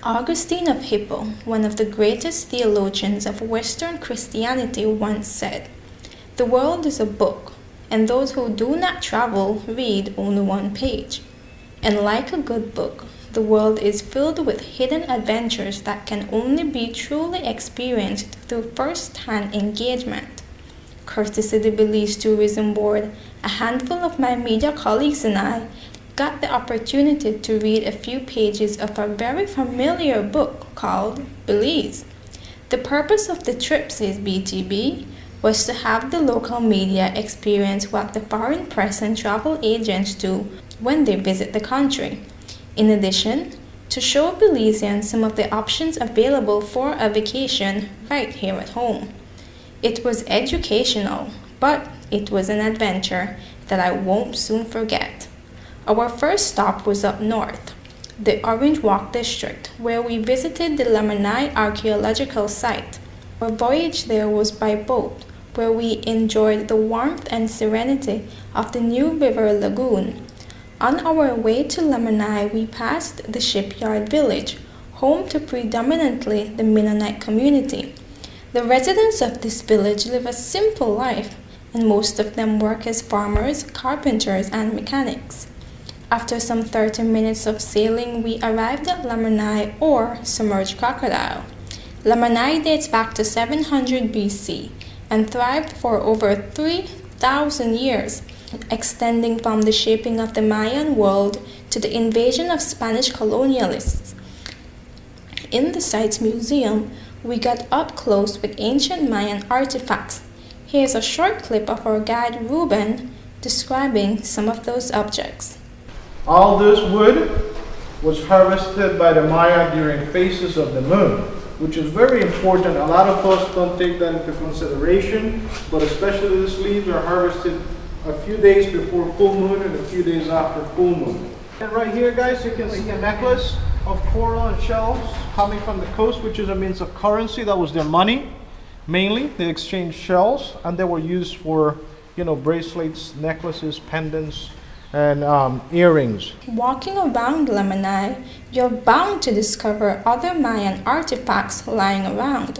Augustine of Hippo, one of the greatest theologians of Western Christianity, once said, "The world is a book, and those who do not travel read only one page. And like a good book, the world is filled with hidden adventures that can only be truly experienced through first-hand engagement." Courtesy the Belize Tourism Board, a handful of my media colleagues and I got the opportunity to read a few pages of a very familiar book called Belize. The purpose of the trip, says BTB, was to have the local media experience what the foreign press and travel agents do when they visit the country. In addition, to show Belizeans some of the options available for a vacation right here at home. It was educational, but it was an adventure that I won't soon forget. Our first stop was up north, the Orange Walk District, where we visited the Lamanai Archaeological site. Our voyage there was by boat, where we enjoyed the warmth and serenity of the New River Lagoon. On our way to Lamanai, we passed the Shipyard Village, home to predominantly the Mennonite community. The residents of this village live a simple life, and most of them work as farmers, carpenters, and mechanics. After some 30 minutes of sailing, we arrived at Lamanai, or Submerged Crocodile. Lamanai dates back to 700 BC and thrived for over 3,000 years, extending from the shaping of the Mayan world to the invasion of Spanish colonialists. In the site's museum, we got up close with ancient Mayan artifacts. Here's a short clip of our guide Ruben describing some of those objects. All this wood was harvested by the Maya during phases of the moon, which is very important. A lot of us don't take that into consideration, but especially these leaves are harvested a few days before full moon and a few days after full moon. And right here, guys, you can see a necklace of coral and shells coming from the coast, which is a means of currency. That was their money, mainly. They exchanged shells, and they were used for, bracelets, necklaces, pendants, and earrings. Walking around Lamanai, you're bound to discover other Mayan artifacts lying around,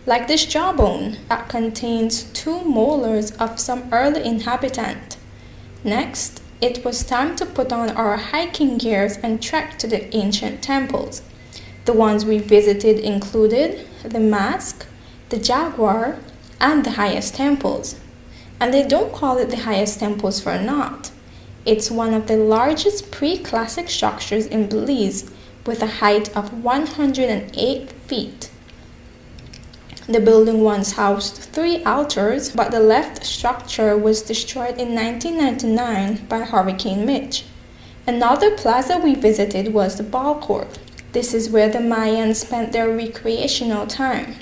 like this jawbone that contains 2 molars of some early inhabitant. Next, it was time to put on our hiking gears and trek to the ancient temples. The ones we visited included the Mask, the Jaguar, and the highest temples. And they don't call it the highest temples for naught. It's one of the largest pre-classic structures in Belize, with a height of 108 feet. The building once housed 3 altars, but the left structure was destroyed in 1999 by Hurricane Mitch. Another plaza we visited was the ball court. This is where the Mayans spent their recreational time.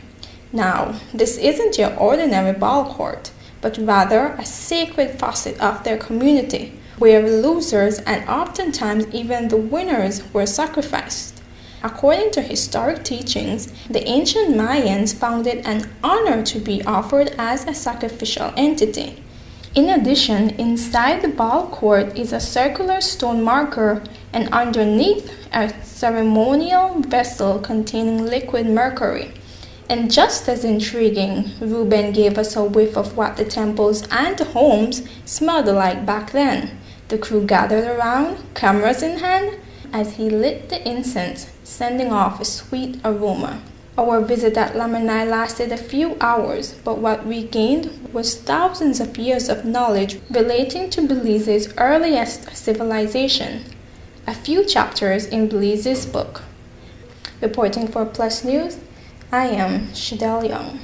Now, this isn't your ordinary ball court, but rather a sacred facet of their community, where losers and oftentimes even the winners were sacrificed. According to historic teachings, the ancient Mayans found it an honor to be offered as a sacrificial entity. In addition, inside the ball court is a circular stone marker, and underneath a ceremonial vessel containing liquid mercury. And just as intriguing, Ruben gave us a whiff of what the temples and homes smelled like back then. The crew gathered around, cameras in hand, as he lit the incense, sending off a sweet aroma. Our visit at Lamanai lasted a few hours, but what we gained was thousands of years of knowledge relating to Belize's earliest civilization. A few chapters in Belize's book. Reporting for Plus News, I am Shadell Young.